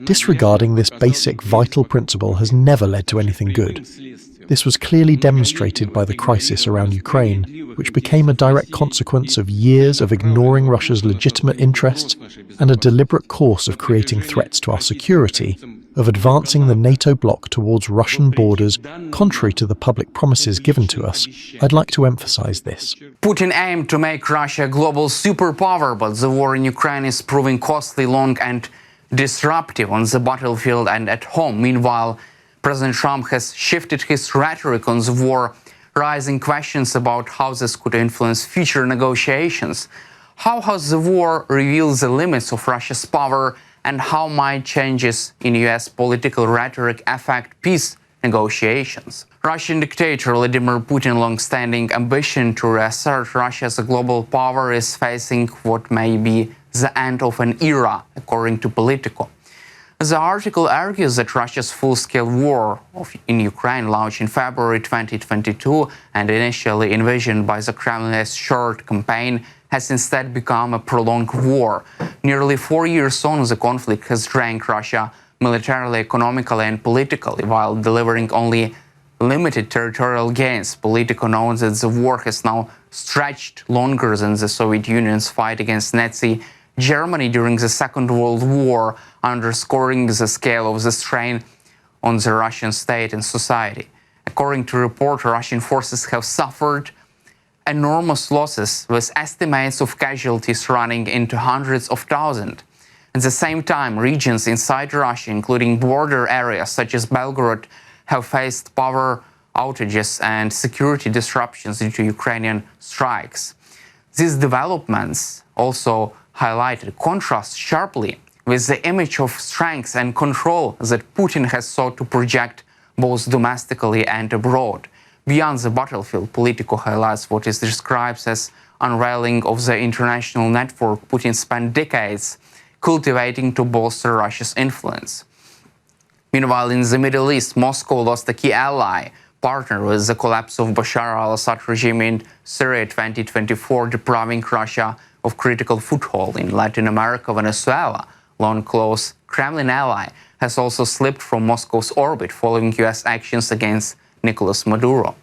Disregarding this basic vital principle has never led to anything good. This was clearly demonstrated by the crisis around Ukraine, which became a direct consequence of years of ignoring Russia's legitimate interests and a deliberate course of creating threats to our security, of advancing the NATO bloc towards Russian borders contrary to the public promises given to us. I'd like to emphasize this. Putin aimed to make Russia a global superpower, but the war in Ukraine is proving costly, long and disruptive on the battlefield and at home. Meanwhile, President Trump has shifted his rhetoric on the war, raising questions about how this could influence future negotiations. How has the war revealed the limits of Russia's power, and how might changes in US political rhetoric affect peace negotiations? Russian dictator Vladimir Putin's long-standing ambition to reassert Russia as a global power is facing what may be the end of an era, according to Politico. The article argues that Russia's full-scale war in Ukraine, launched in February 2022 and initially envisioned by the Kremlin as a short campaign, has instead become a prolonged war. Nearly 4 years on, the conflict has drained Russia militarily, economically, and politically, while delivering only limited territorial gains. Politico notes that the war has now stretched longer than the Soviet Union's fight against Nazi Germany during the Second World War, underscoring the scale of the strain on the Russian state and society. According to a report, Russian forces have suffered enormous losses, with estimates of casualties running into hundreds of thousands. At the same time, regions inside Russia, including border areas such as Belgorod, have faced power outages and security disruptions due to Ukrainian strikes. These developments also highlighted contrast sharply with the image of strength and control that Putin has sought to project both domestically and abroad. Beyond the battlefield, Politico highlights what is described as unveiling of the international network Putin spent decades cultivating to bolster Russia's influence. Meanwhile, in the Middle East, Moscow lost a key ally, partner with the collapse of Bashar al-Assad regime in Syria 2024, depriving Russia of critical foothold in Latin America. Venezuela, long close Kremlin ally, has also slipped from Moscow's orbit following US actions against Nicolas Maduro.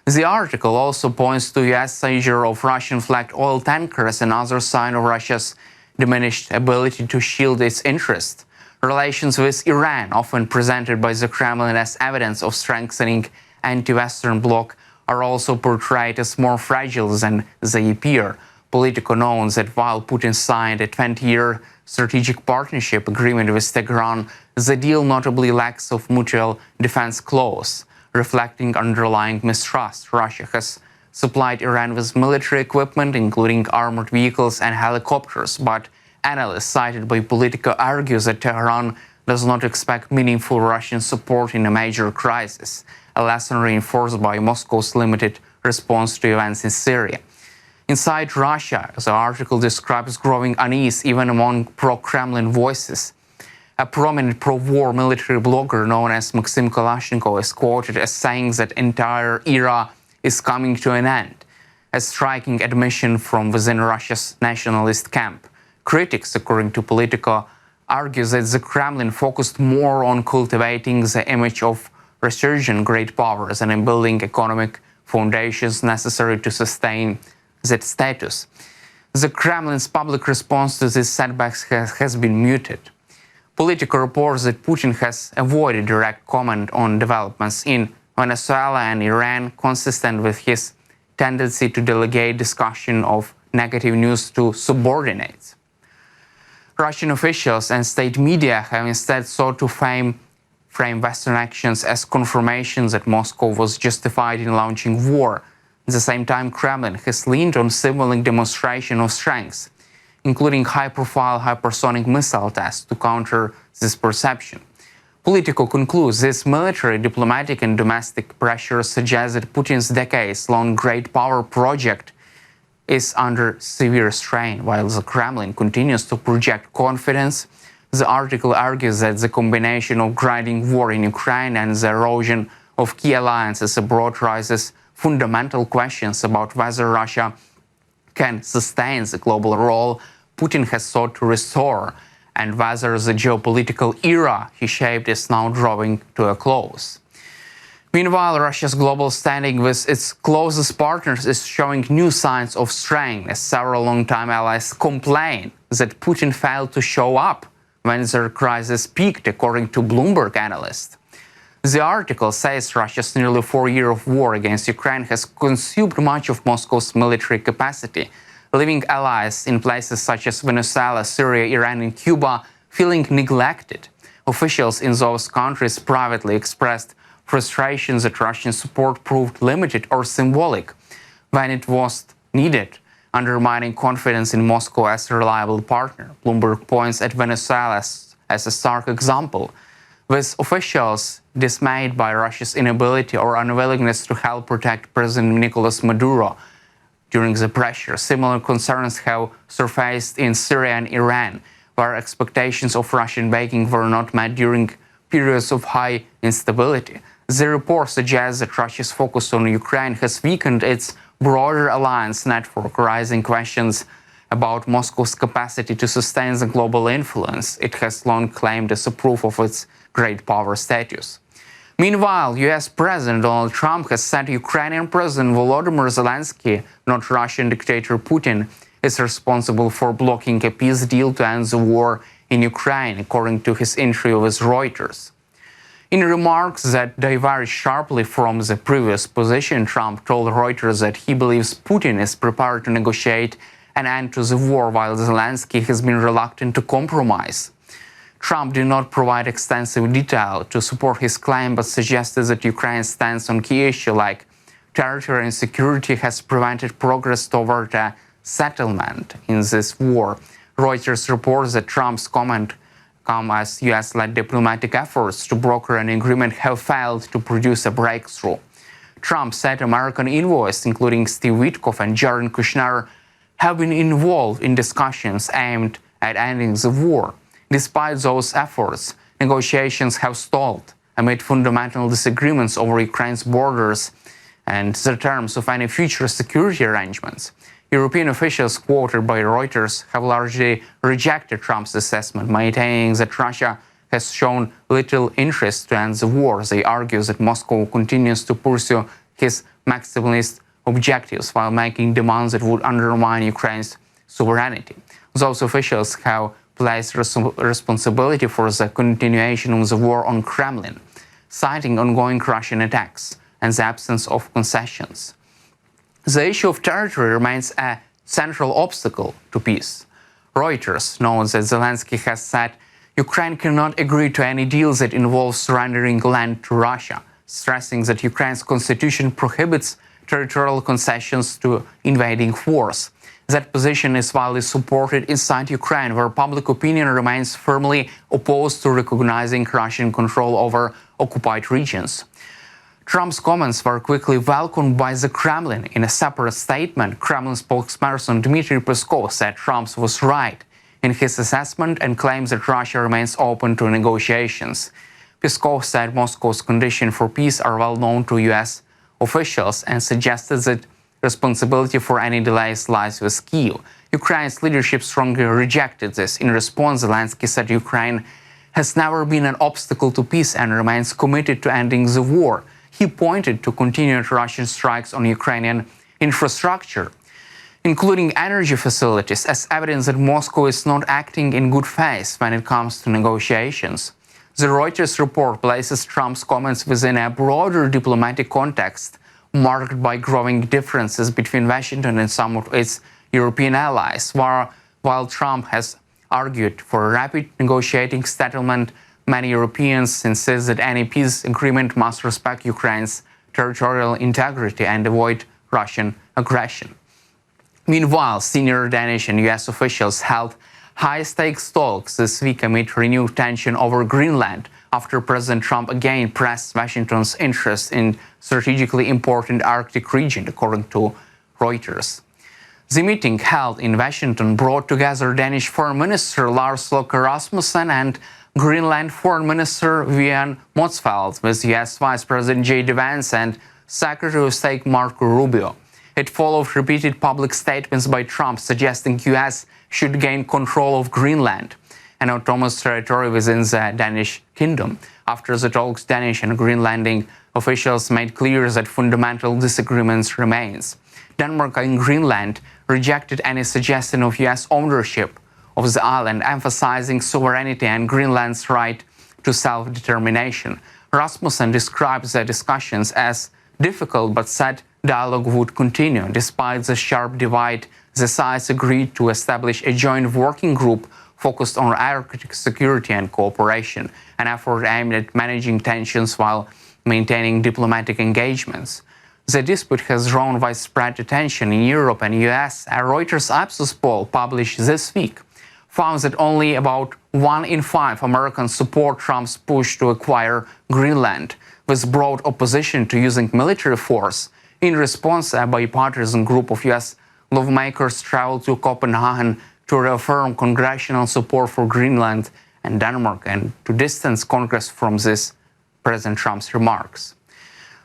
The article also points to US seizure of Russian-flagged oil tankers, another sign of Russia's diminished ability to shield its interests. Relations with Iran, often presented by the Kremlin as evidence of strengthening anti-Western bloc, are also portrayed as more fragile than they appear. Politico notes that while Putin signed a 20-year strategic partnership agreement with Tehran, the deal notably lacks of mutual defense clause, reflecting underlying mistrust. Russia has supplied Iran with military equipment, including armored vehicles and helicopters, but analysts cited by Politico argue that Tehran does not expect meaningful Russian support in a major crisis, a lesson reinforced by Moscow's limited response to events in Syria. Inside Russia, the article describes growing unease even among pro-Kremlin voices. A prominent pro-war military blogger known as Maxim Kalashnikov is quoted as saying that entire era is coming to an end, a striking admission from within Russia's nationalist camp. Critics, according to Politico, argue that the Kremlin focused more on cultivating the image of resurgent great powers and in building economic foundations necessary to sustain that status. The Kremlin's public response to these setbacks has been muted. Politico reports that Putin has avoided direct comment on developments in Venezuela and Iran, consistent with his tendency to delegate discussion of negative news to subordinates. Russian officials and state media have instead sought to frame Western actions as confirmation that Moscow was justified in launching war. At the same time, Kremlin has leaned on signaling demonstration of strength, including high-profile hypersonic missile tests to counter this perception. Politico concludes this military, diplomatic, and domestic pressure suggests that Putin's decades-long great power project is under severe strain, while the Kremlin continues to project confidence. The article argues that the combination of grinding war in Ukraine and the erosion of key alliances abroad raises fundamental questions about whether Russia can sustain the global role Putin has sought to restore. and whether the geopolitical era he shaped is now drawing to a close. Meanwhile, Russia's global standing with its closest partners is showing new signs of strength, as several longtime allies complain that Putin failed to show up when their crisis peaked, according to Bloomberg analysts. The article says Russia's nearly 4 years of war against Ukraine has consumed much of Moscow's military capacity, leaving allies in places such as Venezuela, Syria, Iran, and Cuba feeling neglected. Officials in those countries privately expressed frustration that Russian support proved limited or symbolic when it was needed, undermining confidence in Moscow as a reliable partner. Bloomberg points at Venezuela as a stark example, with officials dismayed by Russia's inability or unwillingness to help protect President Nicolas Maduro during the pressure. Similar concerns have surfaced in Syria and Iran, where expectations of Russian backing were not met during periods of high instability. The report suggests that Russia's focus on Ukraine has weakened its broader alliance network, raising questions about Moscow's capacity to sustain the global influence it has long claimed as a proof of its great power status. Meanwhile, US President Donald Trump has said Ukrainian President Volodymyr Zelensky, not Russian dictator Putin, is responsible for blocking a peace deal to end the war in Ukraine, according to his interview with Reuters. In remarks that diverge sharply from the previous position, Trump told Reuters that he believes Putin is prepared to negotiate an end to the war, while Zelensky has been reluctant to compromise. Trump did not provide extensive detail to support his claim, but suggested that Ukraine's stance on key issues like territory and security has prevented progress toward a settlement in this war. Reuters reports that Trump's comment come as US-led diplomatic efforts to broker an agreement have failed to produce a breakthrough. Trump said American envoys, including Steve Witkoff and Jared Kushner, have been involved in discussions aimed at ending the war. Despite those efforts, negotiations have stalled amid fundamental disagreements over Ukraine's borders and the terms of any future security arrangements. European officials quoted by Reuters have largely rejected Trump's assessment, maintaining that Russia has shown little interest to end the war. They argue that Moscow continues to pursue his maximalist objectives while making demands that would undermine Ukraine's sovereignty. Those officials have placed responsibility for the continuation of the war on Kremlin, citing ongoing Russian attacks and the absence of concessions. The issue of territory remains a central obstacle to peace. Reuters notes that Zelensky has said Ukraine cannot agree to any deal that involves surrendering land to Russia, stressing that Ukraine's constitution prohibits territorial concessions to invading force. That position is widely supported inside Ukraine, where public opinion remains firmly opposed to recognizing Russian control over occupied regions. Trump's comments were quickly welcomed by the Kremlin. In a separate statement, Kremlin spokesperson Dmitry Peskov said Trump was right in his assessment and claims that Russia remains open to negotiations. Peskov said Moscow's conditions for peace are well known to US officials and suggested that responsibility for any delays lies with Kyiv. Ukraine's leadership strongly rejected this. In response, Zelensky said Ukraine has never been an obstacle to peace and remains committed to ending the war. He pointed to continued Russian strikes on Ukrainian infrastructure, including energy facilities, as evidence that Moscow is not acting in good faith when it comes to negotiations. The Reuters report places Trump's comments within a broader diplomatic context, marked by growing differences between Washington and some of its European allies. While Trump has argued for a rapid negotiating settlement, many Europeans insist that any peace agreement must respect Ukraine's territorial integrity and avoid Russian aggression. Meanwhile, senior Danish and US officials held high-stakes talks this week amid renewed tension over Greenland, after President Trump again pressed Washington's interest in strategically important Arctic region, according to Reuters. The meeting held in Washington brought together Danish Foreign Minister Lars Løkke Rasmussen and Greenland Foreign Minister Vivian Motzfeldt with US Vice President J.D. Vance and Secretary of State Marco Rubio. It followed repeated public statements by Trump suggesting US should gain control of Greenland. an autonomous territory within the Danish kingdom. After the talks, Danish and Greenlandic officials made clear that fundamental disagreements remains. Denmark and Greenland rejected any suggestion of US ownership of the island, emphasizing sovereignty and Greenland's right to self-determination. Rasmussen describes the discussions as difficult but said dialogue would continue. Despite the sharp divide, the sides agreed to establish a joint working group focused on Arctic security and cooperation, an effort aimed at managing tensions while maintaining diplomatic engagements. The dispute has drawn widespread attention in Europe and US. A Reuters Ipsos poll published this week found that only about 1 in 5 Americans support Trump's push to acquire Greenland, with broad opposition to using military force. In response, a bipartisan group of US lawmakers traveled to Copenhagen to reaffirm congressional support for Greenland and Denmark and to distance Congress from this President Trump's remarks.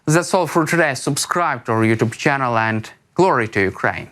That's all for today. Subscribe to our YouTube channel and glory to Ukraine.